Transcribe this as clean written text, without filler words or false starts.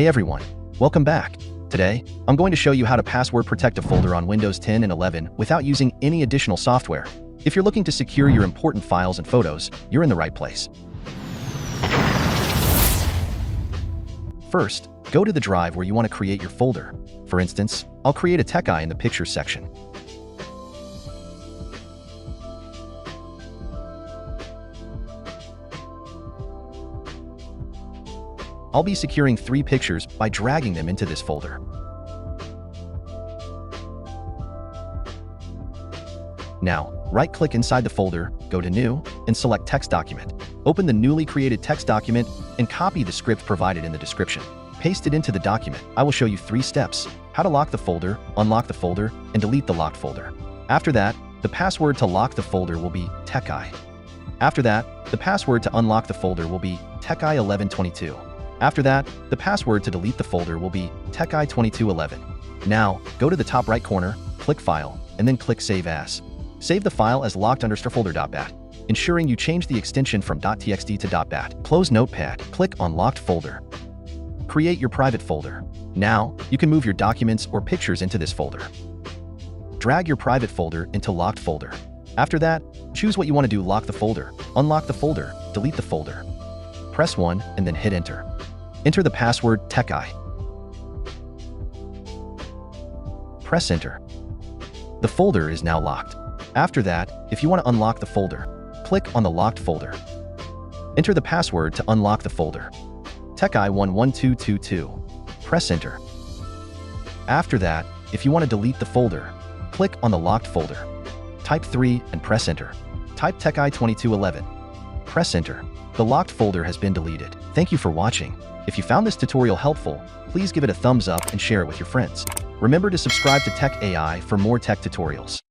Hey everyone, welcome back. Today, I'm going to show you how to password protect a folder on Windows 10 and 11 without using any additional software. If you're looking to secure your important files and photos, you're in the right place. First, go to the drive where you want to create your folder. For instance, I'll create a TechEye in the Pictures section. I'll be securing 3 pictures by dragging them into this folder. Now, right-click inside the folder, go to New, and select Text Document. Open the newly created text document and copy the script provided in the description. Paste it into the document. I will show you 3 steps: how to lock the folder, unlock the folder, and delete the locked folder. After that, the password to lock the folder will be TechEye. After that, the password to unlock the folder will be TechEye1122. After that, the password to delete the folder will be TechEye2211. Now, go to the top right corner, click File, and then click Save As. Save the file as locked_folder.bat, ensuring you change the extension from .txt to .bat. Close Notepad, click on Locked Folder. Create your private folder. Now, you can move your documents or pictures into this folder. Drag your private folder into Locked Folder. After that, choose what you want to do: lock the folder, unlock the folder, delete the folder. Press 1 and then hit Enter. Enter the password TechEye. Press Enter. The folder is now locked. After that, if you want to unlock the folder, click on the locked folder. Enter the password to unlock the folder: TechEye11222. Press Enter. After that, if you want to delete the folder, click on the locked folder. Type 3 and press Enter. Type TechEye2211. Press Enter. The locked folder has been deleted. Thank you for watching. If you found this tutorial helpful, please give it a thumbs up and share it with your friends. Remember to subscribe to Tech AI for more tech tutorials.